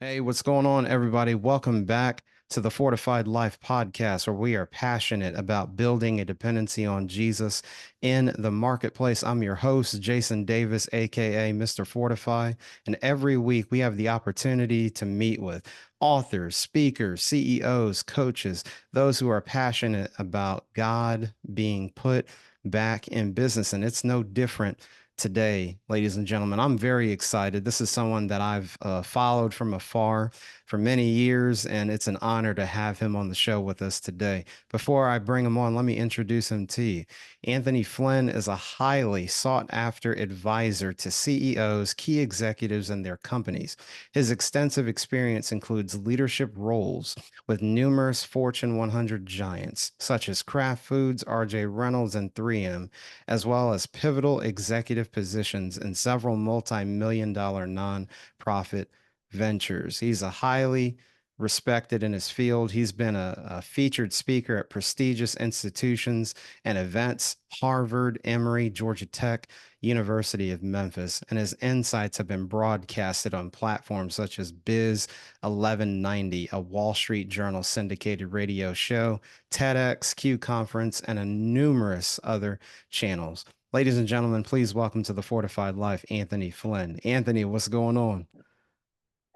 Hey, what's going on, everybody? Welcome back to the Fortified Life podcast, where we are passionate about building a dependency on Jesus in the marketplace. I'm your host, Jason Davis, aka Mr. Fortify. And every week we have the opportunity to meet with authors, speakers, CEOs, coaches, those who are passionate about God being put back in business. And it's no different today, ladies and gentlemen. I'm very excited. This is someone that I've followed from afar for many years, and it's an honor to have him on the show with us today. Before I bring him on, let me introduce him to you. Anthony Flynn is a highly sought after advisor to CEOs, key executives, and their companies. His extensive experience includes leadership roles with numerous Fortune 100 giants, such as Kraft Foods, RJ Reynolds, and 3M, as well as pivotal executive positions in several multi-million dollar nonprofit ventures. He's a highly respected in his field. He's been a featured speaker at prestigious institutions and events, Harvard, Emory, Georgia Tech, University of Memphis, and his insights have been broadcasted on platforms such as Biz 1190, a Wall Street Journal syndicated radio show, TEDx, Q Conference, and a numerous other channels. Ladies and gentlemen, please welcome to the Fortified Life, Anthony Flynn. Anthony, what's going on?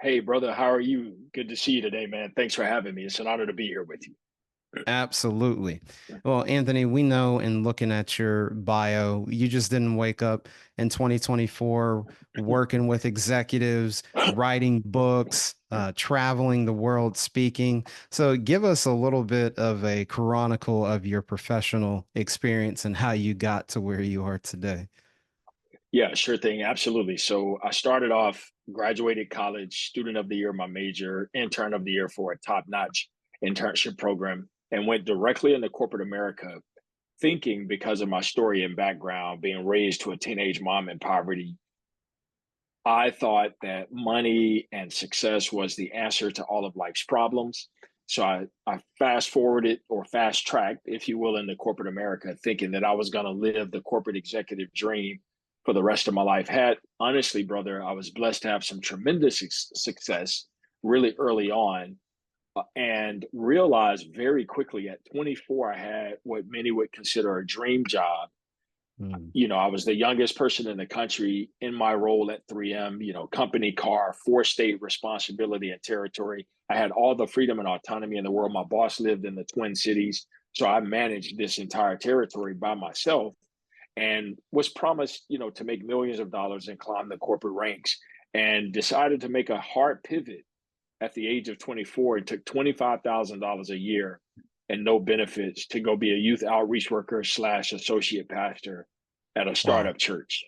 Hey, brother, how are you? Good to see you today, man. Thanks for having me. It's an honor to be here with you. Absolutely. Well, Anthony, we know in looking at your bio, you just didn't wake up in 2024 working with executives, writing books, traveling the world speaking. So give us a little bit of a chronicle of your professional experience and how you got to where you are today. Yeah, sure thing. Absolutely. So I started off, graduated college, student of the year, my major, intern of the year for a top-notch internship program, and went directly into corporate America, thinking because of my story and background, being raised to a teenage mom in poverty, I thought that money and success was the answer to all of life's problems. So I fast forwarded or fast tracked, if you will, into corporate America, thinking that I was going to live the corporate executive dream for the rest of my life. Had honestly, brother, I was blessed to have some tremendous success really early on and realized very quickly at 24, I had what many would consider a dream job. Mm. I was the youngest person in the country in my role at 3M, company car, four-state responsibility and territory. I had all the freedom and autonomy in the world. My boss lived in the Twin Cities. So I managed this entire territory by myself and was promised, to make millions of dollars and climb the corporate ranks, and decided to make a hard pivot at the age of 24 and took $25,000 a year and no benefits to go be a youth outreach worker slash associate pastor at a Wow. startup church.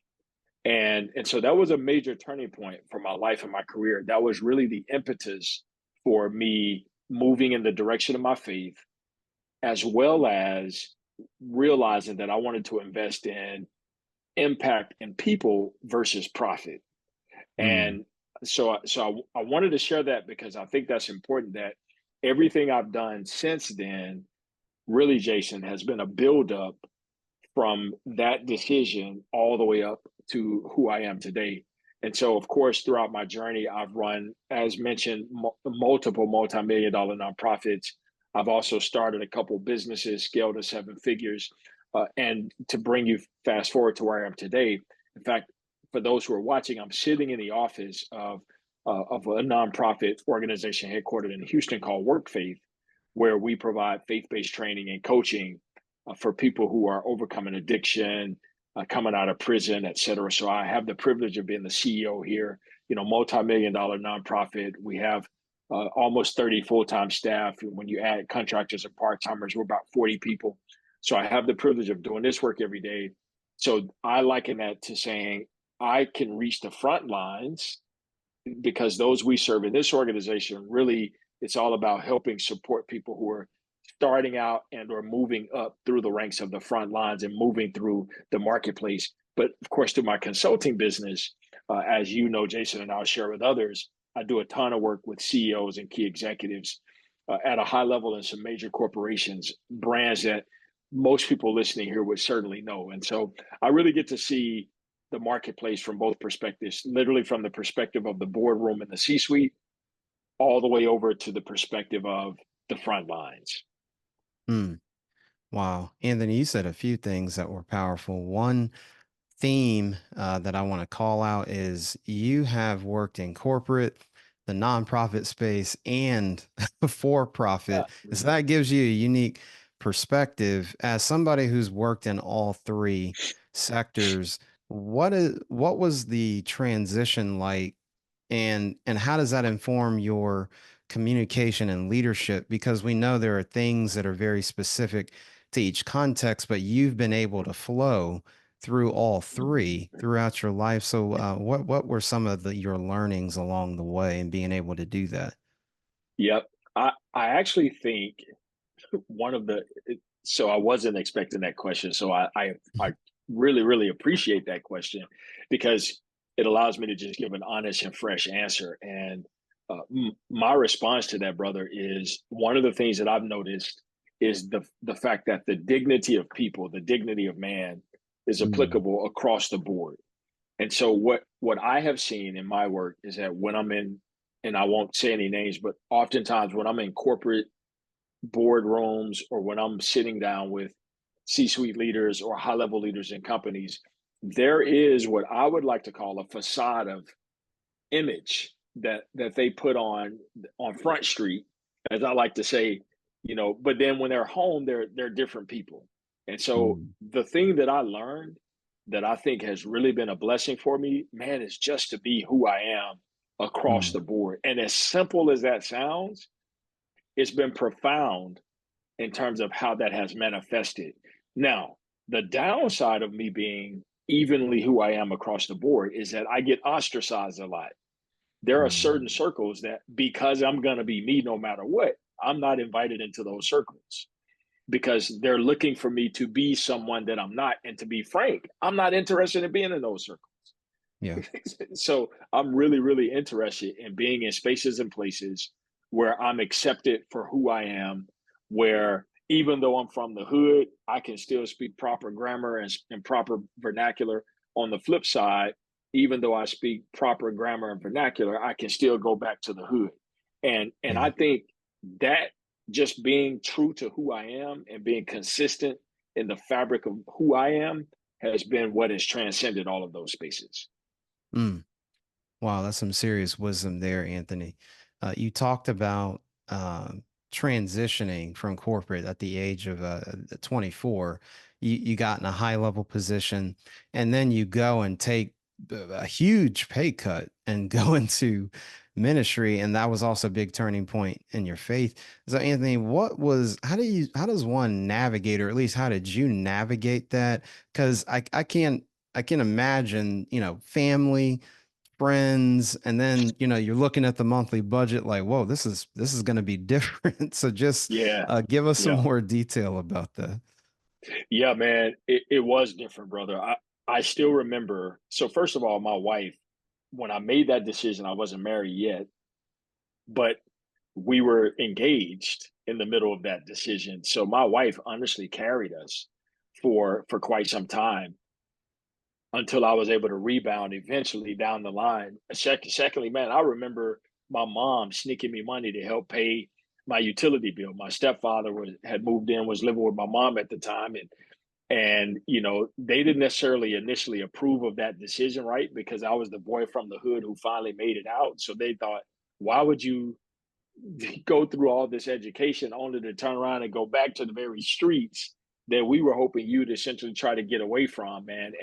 And so that was a major turning point for my life and my career. That was really the impetus for me moving in the direction of my faith, as well as realizing that I wanted to invest in impact and people versus profit. Mm. And so I wanted to share that because I think that's important, that everything I've done since then, really, Jason, has been a buildup from that decision all the way up to who I am today. And so, of course, throughout my journey, I've run, as mentioned, multiple multi-million dollar nonprofits. I've also started a couple businesses, scaled to seven figures. And to bring you fast forward to where I am today, in fact, for those who are watching, I'm sitting in the office of a nonprofit organization headquartered in Houston called Work Faith, where we provide faith-based training and coaching for people who are overcoming addiction, coming out of prison, et cetera. So I have the privilege of being the CEO here, multi-million dollar nonprofit. We have almost 30 full-time staff. When you add contractors and part-timers, we're about 40 people. So I have the privilege of doing this work every day. So I liken that to saying I can reach the front lines because those we serve in this organization, really, it's all about helping support people who are starting out and or moving up through the ranks of the front lines and moving through the marketplace. But of course, through my consulting business, as you know, Jason, and I'll share with others, I do a ton of work with CEOs and key executives at a high level in some major corporations, brands that most people listening here would certainly know. And so I really get to see the marketplace from both perspectives, literally from the perspective of the boardroom and the C-suite, all the way over to the perspective of the front lines. Mm. Wow. Anthony, you said a few things that were powerful. One theme that I want to call out is you have worked in corporate, the nonprofit space, and for profit. So that gives you a unique perspective. As somebody who's worked in all three sectors, what was the transition like, and how does that inform your communication and leadership? Because we know there are things that are very specific to each context, but you've been able to flow through all three throughout your life. So, what were some of your learnings along the way and being able to do that? Yep. I actually think one of the so I wasn't expecting that question. So I really, really appreciate that question because it allows me to just give an honest and fresh answer. And my response to that, brother, is one of the things that I've noticed is the fact that the dignity of people, the dignity of man, is Mm, applicable across the board. And so what I have seen in my work is that when I'm in, and I won't say any names, but oftentimes when I'm in corporate boardrooms or when I'm sitting down with C-suite leaders or high-level leaders in companies, there is what I would like to call a facade of image that they put on Front Street, as I like to say, but then when they're home, they're different people. And so mm, the thing that I learned that I think has really been a blessing for me, man, is just to be who I am across mm, the board. And as simple as that sounds, it's been profound in terms of how that has manifested. Now, the downside of me being evenly who I am across the board is that I get ostracized a lot. There are mm. certain circles that because I'm going to be me no matter what, I'm not invited into those circles because they're looking for me to be someone that I'm not. And to be frank, I'm not interested in being in those circles. Yeah. So I'm really, really interested in being in spaces and places where I'm accepted for who I am, where even though I'm from the hood, I can still speak proper grammar and proper vernacular. On the flip side, even though I speak proper grammar and vernacular, I can still go back to the hood. And Yeah. I think that just being true to who I am and being consistent in the fabric of who I am has been what has transcended all of those spaces. Mm. Wow, that's some serious wisdom there, Anthony. You talked about transitioning from corporate at the age of 24. You got in a high level position, and then you go and take a huge pay cut and go into ministry, and that was also a big turning point in your faith. So, Anthony, how does one navigate, or at least how did you navigate that? Because I can't imagine, family, friends, and then you're looking at the monthly budget like, whoa, this is going to be different. So just Yeah, give us some yeah, more detail about that. yeah, man. It was different, brother. I still remember. So first of all, my wife, when I made that decision, I wasn't married yet, but we were engaged in the middle of that decision. So my wife honestly carried us for quite some time until I was able to rebound eventually down the line. Secondly, man, I remember my mom sneaking me money to help pay my utility bill. My stepfather had moved in, was living with my mom at the time, and they didn't necessarily initially approve of that decision, right? Because I was the boy from the hood who finally made it out. So they thought, why would you go through all this education only to turn around and go back to the very streets that we were hoping you'd essentially try to get away from, man?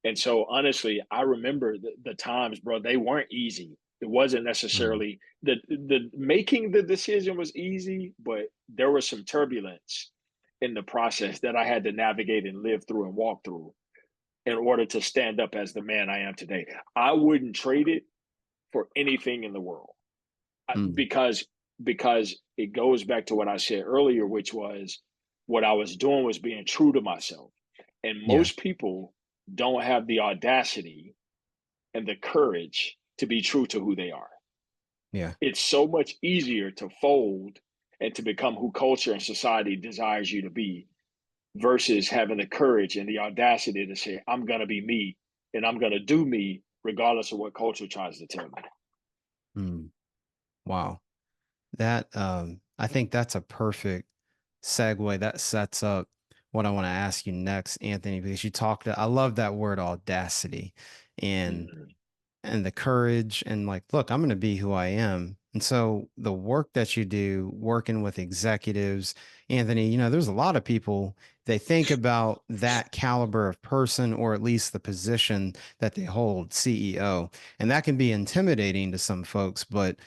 And so honestly, I remember the times, bro, they weren't easy. It wasn't Mm, necessarily the making the decision was easy, but there was some turbulence in the process that I had to navigate and live through and walk through in order to stand up as the man I am today. I wouldn't trade it for anything in the world. mm, Because it goes back to what I said earlier, which was what I was doing was being true to myself. And yeah, most people don't have the audacity and the courage to be true to who they are. yeah. It's so much easier to fold and to become who culture and society desires you to be versus having the courage and the audacity to say, I'm going to be me and I'm going to do me regardless of what culture tries to tell me. Mm. Wow. That I think that's a perfect segue. That sets up what I want to ask you next, Anthony, because you talked, I love that word audacity and Mhm. the courage and like, look, I'm going to be who I am. And so the work that you do working with executives, Anthony, there's a lot of people, they think about that caliber of person or at least the position that they hold, CEO, and that can be intimidating to some folks, but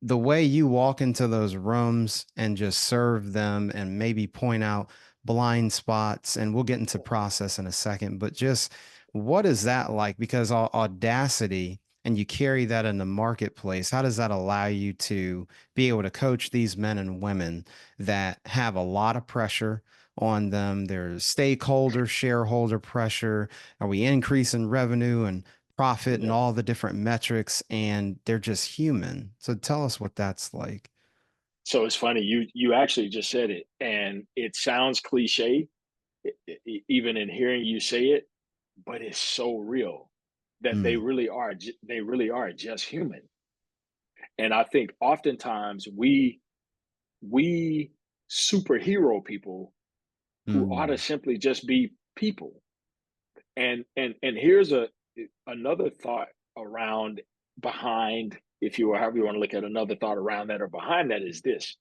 the way you walk into those rooms and just serve them and maybe point out blind spots, and we'll get into process in a second, but just what is that like? Because audacity, and you carry that in the marketplace, how does that allow you to be able to coach these men and women that have a lot of pressure on them? There's stakeholder, shareholder pressure. Are we increasing revenue and profit and Yeah. all the different metrics, and they're just human? So tell us what that's like. So it's funny, you actually just said it, and it sounds cliche, even in hearing you say it, but it's so real that Mm, they really are just human. And I think oftentimes we superhero people who ought to mm, simply just be people. And here's another thought around behind, if you, or however you want to look at, another thought around that or behind that is this.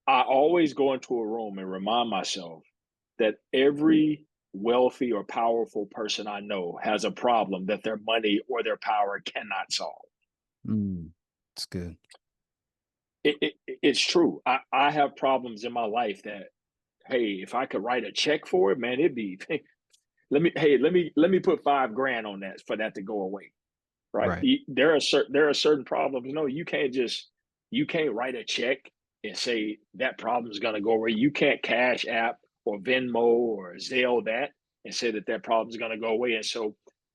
I always go into a room and remind myself that every wealthy or powerful person I know has a problem that their money or their power cannot solve. mm. It's good. It's true. I have problems in my life that, hey, if I could write a check for it, man, it'd be let me put 5 grand on that for that to go away. Right? Right. There are certain problems. No, you can't write a check and say that problem is going to go away. You can't Cash App or Venmo or Zelle that and say that that problem is going to go away. And so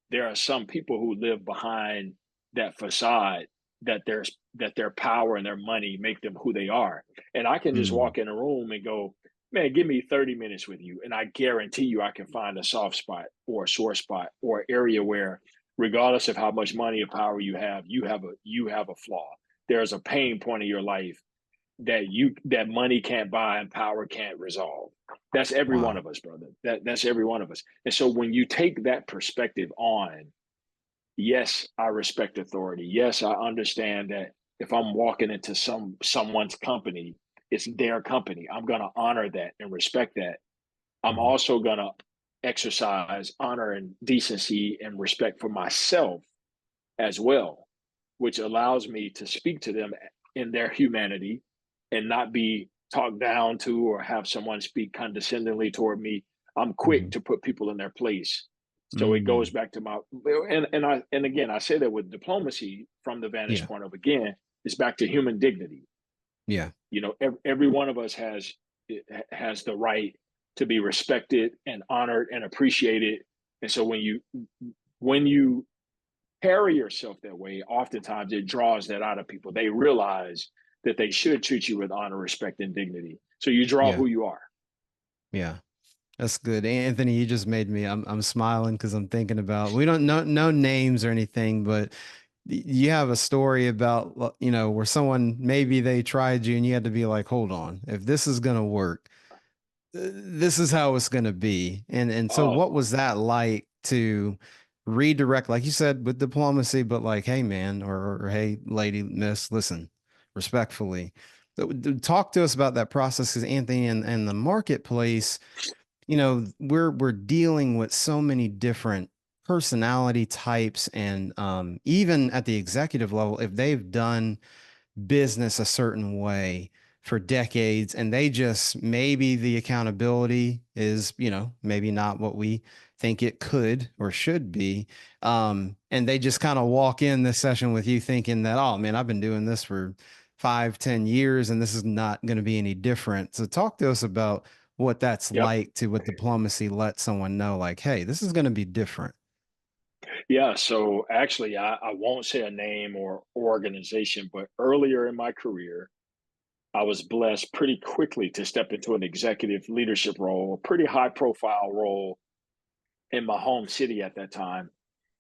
there are some people who live behind that facade that their power and their money make them who they are. And I can just Mm, walk in a room and go, man, give me 30 minutes with you, and I guarantee you I can find a soft spot or a sore spot or area where, regardless of how much money or power you have a flaw. There's a pain point in your life that money can't buy and power can't resolve. That's every one wow. of us, brother. That's every one of us. And so when you take that perspective on, yes, I respect authority. Yes, I understand that if I'm walking into someone's company, it's their company. I'm going to honor that and respect that. I'm Mhm. also going to exercise honor and decency and respect for myself as well, which allows me to speak to them in their humanity and not be talked down to or have someone speak condescendingly toward me. I'm quick Mhm. to put people in their place. So it goes Mm. back to my, and again, I say that with diplomacy from the vantage Yeah. point of, again, it's back to human dignity. Yeah. You know, every one of us has the right to be respected and honored and appreciated. And so when you carry yourself that way, oftentimes it draws that out of people. They realize that they should treat you with honor, respect, and dignity. So you draw Yeah. who you are. Yeah. That's good. Anthony, you just made me, I'm smiling because I'm thinking about, we don't know no names or anything, but you have a story about, where someone, maybe they tried you and you had to be like, hold on, if this is going to work, this is how it's going to be. And so what Oh, was that like to redirect, like you said, with diplomacy, but like, hey man, or hey lady, miss, listen, respectfully. Talk to us about that process, because Anthony, and the marketplace, we're dealing with so many different personality types, and even at the executive level, if they've done business a certain way for decades, and they just, maybe the accountability is, maybe not what we think it could or should be, and they just kind of walk in this session with you thinking that, oh man, I've been doing this for 5, 10 years and this is not going to be any different. So talk to us about what that's yep. like to, with diplomacy, let someone know like, hey, this is going to be different. Yeah. So actually, I won't say a name or organization, but earlier in my career, I was blessed pretty quickly to step into an executive leadership role, a pretty high profile role in my home city at that time.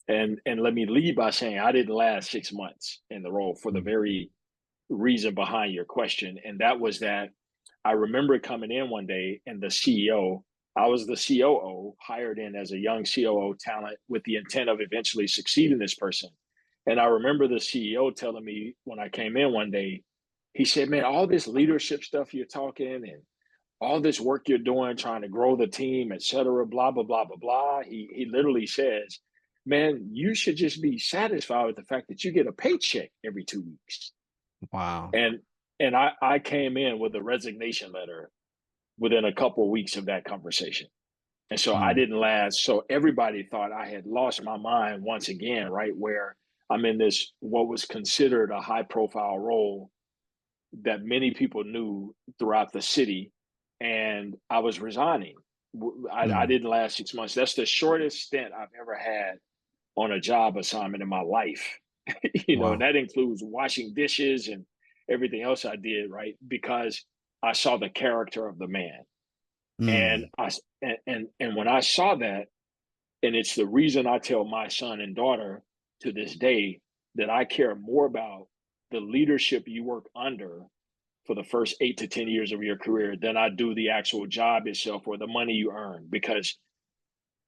And let me lead by saying I didn't last 6 months in the role for the Mm. very reason behind your question. And that was that I remember coming in one day and the CEO, I was the COO, hired in as a young COO talent with the intent of eventually succeeding this person. And I remember the CEO telling me when I came in one day, he said, "Man, all this leadership stuff you're talking and all this work you're doing, trying to grow the team, et cetera, blah, blah, blah, blah, blah." He literally says, "Man, you should just be satisfied with the fact that you get a paycheck every 2 weeks." Wow. And I came in with a resignation letter within a couple of weeks of that conversation. And so I Mm. didn't last. So everybody thought I had lost my mind once again, right? Where I'm in this, what was considered a high profile role that many people knew throughout the city. And I was resigning. I Mm. didn't last 6 months. That's the shortest stint I've ever had on a job assignment in my life. And Wow. that includes washing dishes and everything else I did, right? Because I saw the character of the man. And Mm. and when I saw that, and it's the reason I tell my son and daughter to this day that I care more about the leadership you work under for the first 8 to 10 years of your career than I do the actual job itself or the money you earn, because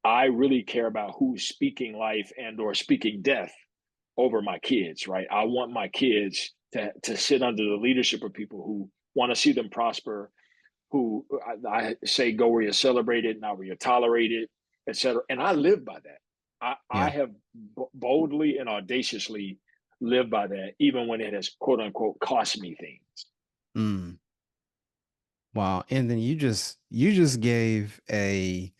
I really care about who's speaking life and or speaking death over my kids, right? I want my kids to sit under the leadership of people who want to see them prosper, who I say go where you're celebrated, not where you're tolerated, et cetera. And I live by that. I Yeah. have boldly and audaciously lived by that, even when it has quote unquote cost me things. Mm. Wow. And then you just gave a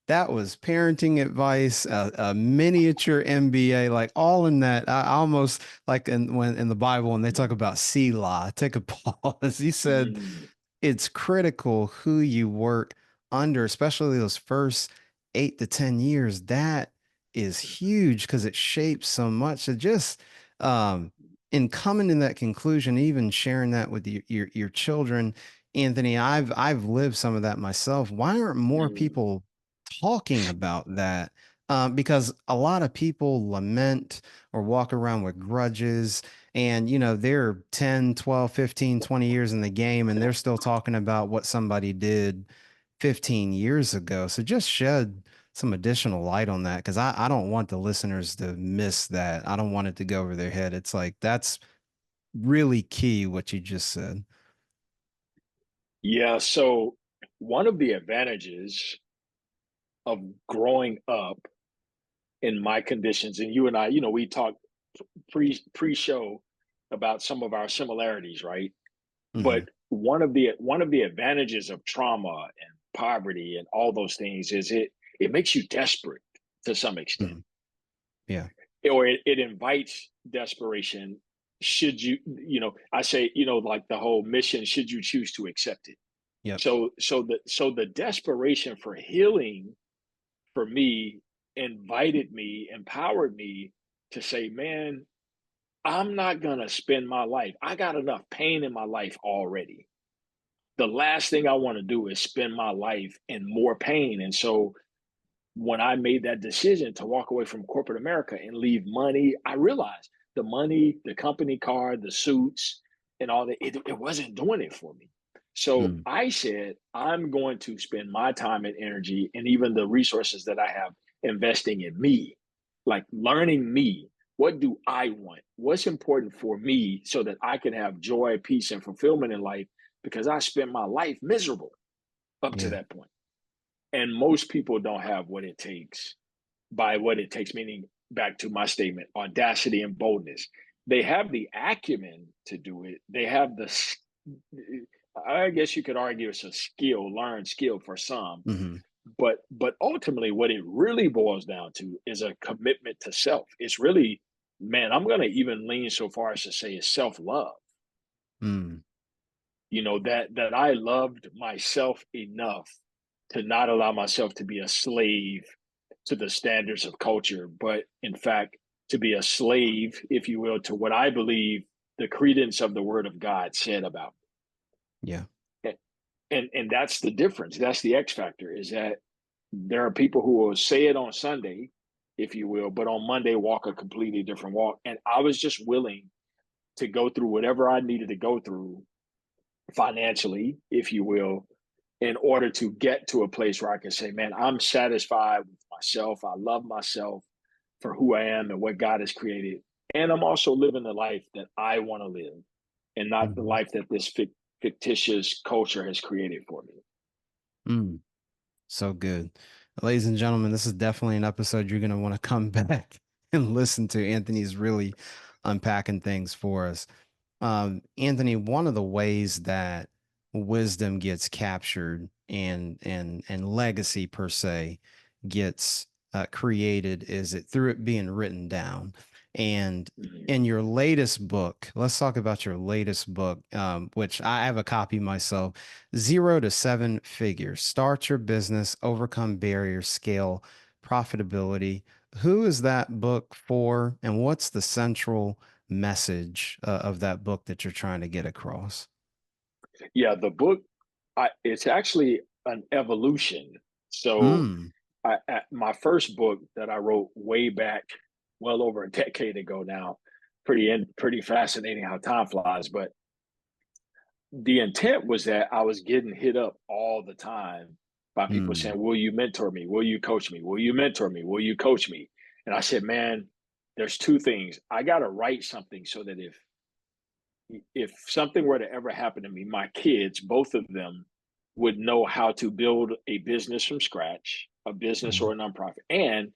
that was parenting advice, a miniature MBA, like all in that. I almost like in the Bible when they talk about Selah, take a pause. You said Mm, it's critical who you work under, especially those first 8 to 10 years. That is huge because it shapes so much. So just um, in coming to that conclusion, even sharing that with your children, Anthony, I've lived some of that myself. Why aren't more mm, people talking about that? Because a lot of people lament or walk around with grudges and, they're 10, 12, 15, 20 years in the game and they're still talking about what somebody did 15 years ago. So just shed some additional light on that because I don't want the listeners to miss that. I don't want it to go over their head. It's like that's really key what you just said. yeah. So one of the advantages of growing up in my conditions, and you and I, we talked pre-show about some of our similarities, right? Hmm. But one of the advantages of trauma and poverty and all those things is it makes you desperate to some extent, Hmm. Yeah. or it invites desperation. Should I say, like the whole mission, should you choose to accept it. Yep. So the desperation for healing for me empowered me to say, man, I'm not gonna spend my life. I got enough pain in my life already. The last thing I want to do is spend my life in more pain. And so when I made that decision to walk away from corporate America and leave money, I realized the money, the company car, the suits, and all that, it wasn't doing it for me. So Mm. I said, I'm going to spend my time and energy and even the resources that I have investing in me, like learning me. What do I want? What's important for me so that I can have joy, peace, and fulfillment in life? Because I spent my life miserable up to Yeah. that point. And most people don't have what it takes, by what it takes, meaning back to my statement, audacity and boldness. They have the acumen to do it. They have I guess you could argue it's a skill, learned skill for some, Hmm. but ultimately what it really boils down to is a commitment to self. It's really, man, I'm going to even lean so far as to say it's self-love. Mm. That I loved myself enough to not allow myself to be a slave to the standards of culture, but in fact, to be a slave, if you will, to what I believe the credence of the word of God said about Yeah. me. And that's the difference. That's the X factor, is that there are people who will say it on Sunday if you will, but on Monday walk a completely different walk. And I was just willing to go through whatever I needed to go through financially, if you will, in order to get to a place where I can say, man, I'm satisfied with myself. I love myself for who I am and what God has created. And I'm also living the life that I want to live and not the Mhm. life that this fictitious culture has created for me. Mm. So good. Ladies and gentlemen, this is definitely an episode you're going to want to come back and listen to. Anthony's really unpacking things for us. Anthony, one of the ways that wisdom gets captured and legacy per se gets created is it through it being written down. And Mhm. in your latest book, let's talk about your latest book, which I have a copy myself. 0 to 7 figures. Start your business, overcome barriers, scale profitability. Who is that book for, and what's the central message of that book that you're trying to get across? Yeah, the book, it's actually an evolution. So Mm, my first book that I wrote way back, well over a decade ago now, pretty fascinating how time flies. But the intent was that I was getting hit up all the time by people mm, saying, "Will you mentor me? Will you coach me? Will you mentor me? Will you coach me?" And I said, "Man, there's two things. I got to write something so that if something were to ever happen to me, my kids, both of them, would know how to build a business from scratch, a business mm, or a nonprofit. And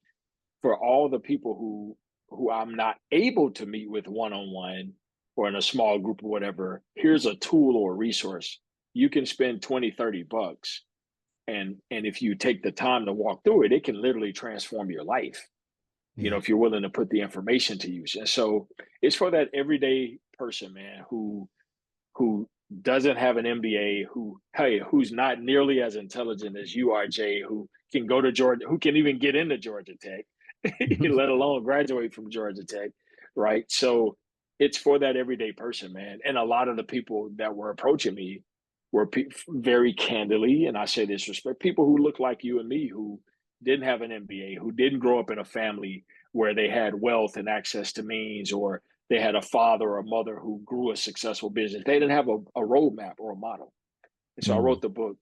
for all the people who I'm not able to meet with one on one or in a small group or whatever, here's a tool or resource. You can spend 20, 30 bucks. And if you take the time to walk through it, it can literally transform your life, yeah. if you're willing to put the information to use. And so it's for that everyday person, man, who doesn't have an MBA, who's not nearly as intelligent as you are, Jay, who can go to Georgia, who can even get into Georgia Tech, let alone graduate from Georgia Tech, right? So it's for that everyday person, man. And a lot of the people that were approaching me were very candidly, and I say this respect, people who look like you and me, who didn't have an MBA, who didn't grow up in a family where they had wealth and access to means, or they had a father or a mother who grew a successful business. They didn't have a roadmap or a model. And so I Mm, wrote the book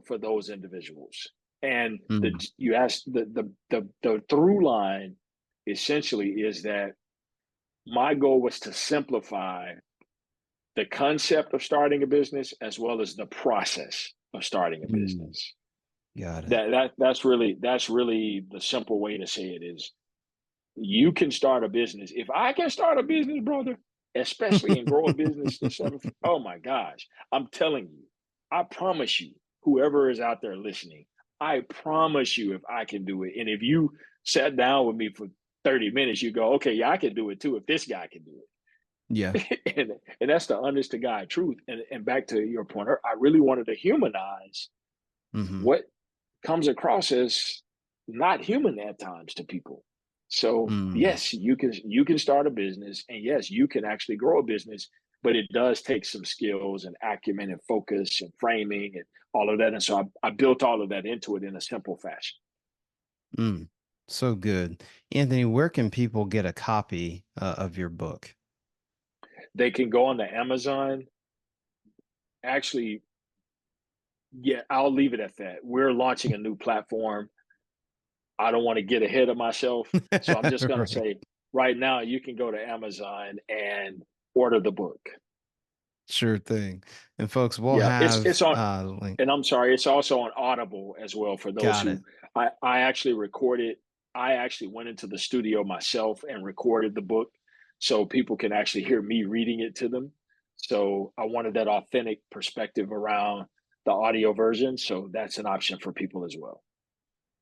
for those individuals. And mm, you asked the through line essentially is that my goal was to simplify the concept of starting a business as well as the process of starting a mm. business. Got it. That's really the simple way to say it is you can start a business. If I can start a business, brother, especially and grow a business to seven, oh my gosh, I'm telling you, I promise you, whoever is out there listening, I promise you, if I can do it, and if you sat down with me for 30 minutes, you go, okay, yeah, I can do it too. If this guy can do Yeah. it, and that's the honest to God truth. And back to your point, I really wanted to humanize Hmm. what comes across as not human at times to people. So Mm. yes, you can start a business, and yes, you can actually grow a business, but it does take some skills and acumen and focus and framing and all of that. And so I built all of that into it in a simple fashion. Mm. So good. Anthony, where can people get a copy of your book? They can go on to Amazon. Actually, yeah, I'll leave it at that. We're launching a new platform. I don't want to get ahead of myself. So I'm just going to Right. say right now, you can go to Amazon and order the book. Sure thing. And folks, we'll Yeah, it's have on, link. and I'm sorry, it's also on Audible as well for those Got it. who I actually recorded. I actually went into the studio myself and recorded the book so people can actually hear me reading it to them. So I wanted that authentic perspective around the audio version. So that's an option for people as well.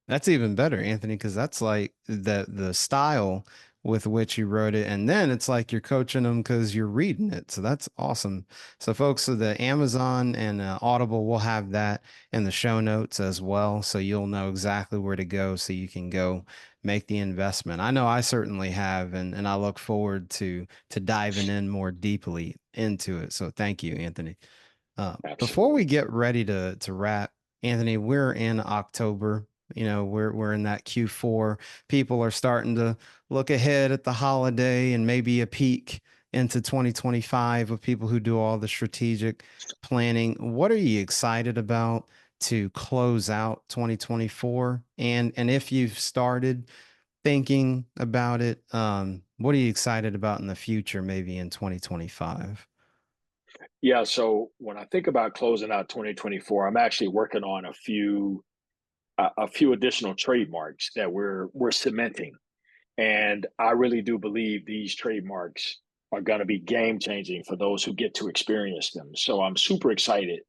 That's even better, Anthony, because that's like the style with which you wrote it, and then it's like you're coaching them because you're reading it. So that's awesome. So, folks, so the Amazon and Audible will have that in the show notes as well, so you'll know exactly where to go, so you can go make the investment. I know I certainly have, and I look forward to diving in more deeply into it. So, thank you, Anthony. Before we Absolutely. get ready to wrap, Anthony, we're in October. We're in that Q4. People are starting to look ahead at the holiday and maybe a peek into 2025 of people who do all the strategic planning. What are you excited about to close out 2024? And if you've started thinking about it, what are you excited about in the future, maybe in 2025? Yeah, so when I think about closing out 2024, I'm actually working on a few additional trademarks that we're cementing. And I really do believe these trademarks are going to be game changing for those who get to experience them. So I'm super excited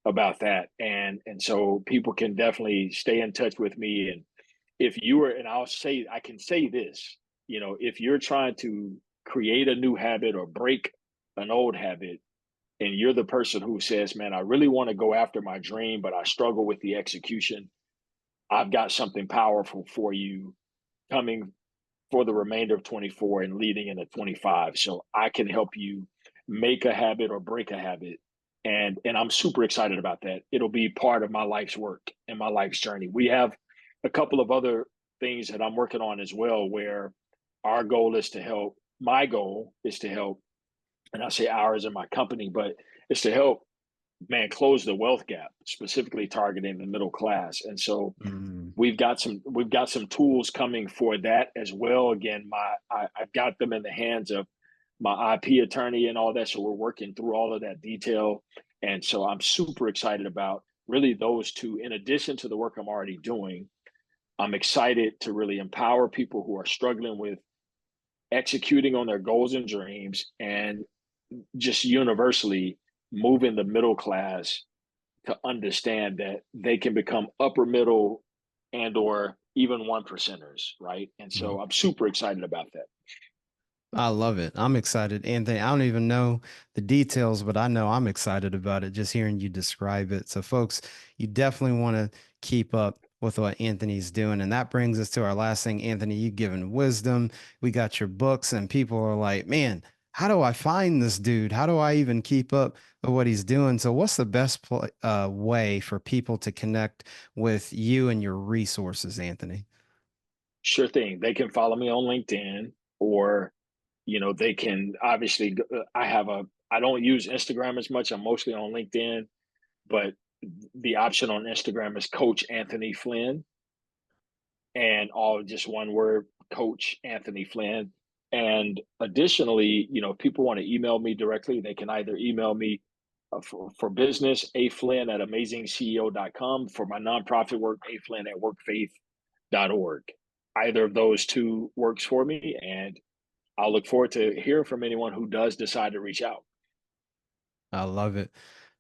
about that. And so people can definitely stay in touch with me. And if you are, and I can say this, if you're trying to create a new habit or break an old habit, and you're the person who says, man, I really want to go after my dream, but I struggle with the execution, I've got something powerful for you coming for the remainder of 24 and leading into 25. So I can help you make a habit or break a habit. And I'm super excited about that. It'll be part of my life's work and my life's journey. We have a couple of other things that I'm working on as well, where my goal is to help, and I say ours in my company, but it's to help, man, close the wealth gap, specifically targeting the middle class. And so Mm, we've got some tools coming for that as well. Again, I've got them in the hands of my IP attorney and all that. So we're working through all of that detail. And so I'm super excited about really those two. In addition to the work I'm already doing, I'm excited to really empower people who are struggling with executing on their goals and dreams, and just universally moving the middle class to understand that they can become upper middle and or even one percenters, right? And mm. so I'm super excited about that. I love it. I'm excited. Anthony, I don't even know the details, but I know I'm excited about it just hearing you describe it. So, folks, you definitely want to keep up with what Anthony's doing. And that brings us to our last thing. Anthony, you've given wisdom. We got your books, and people are like, man, how do I find this dude? How do I even keep up with what he's doing? So, what's the best way for people to connect with you and your resources, Anthony? Sure thing. They can follow me on LinkedIn, or they can obviously. I don't use Instagram as much. I'm mostly on LinkedIn, but the option on Instagram is Coach Anthony Flynn, and all just one word, Coach Anthony Flynn. And additionally, if people want to email me directly, they can either email me for business, aflynn at amazingceo.com. For my nonprofit work, aflynn at workfaith.org. Either of those two works for me, and I'll look forward to hearing from anyone who does decide to reach out. I love it.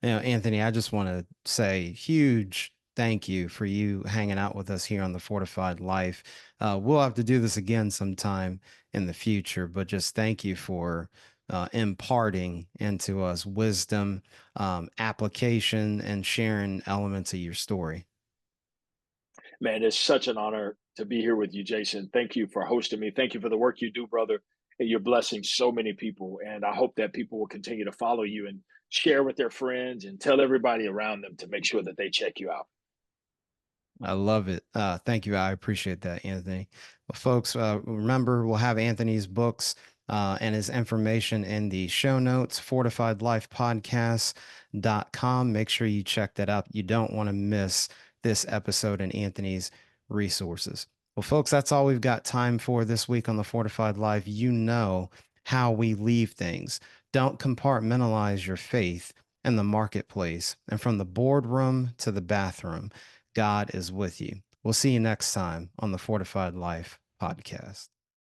Anthony, I just want to say huge thank you for you hanging out with us here on the Fortified Life. We'll have to do this again sometime in the future, but just thank you for imparting into us wisdom, application, and sharing elements of your story. Man, it's such an honor to be here with you, Jason. Thank you for hosting me. Thank you for the work you do, brother. And you're blessing so many people. And I hope that people will continue to follow you and share with their friends and tell everybody around them to make sure that they check you out. I love it. Thank you. I appreciate that, Anthony. Well, folks, remember we'll have Anthony's books and his information in the show notes, fortifiedlifepodcast.com. Make sure you check that out. You don't want to miss this episode and Anthony's resources. Well, folks, that's all we've got time for this week on the Fortified Life. You know how we leave things. Don't compartmentalize your faith in the marketplace and from the boardroom to the bathroom. God is with you. We'll see you next time on the Fortified Life podcast.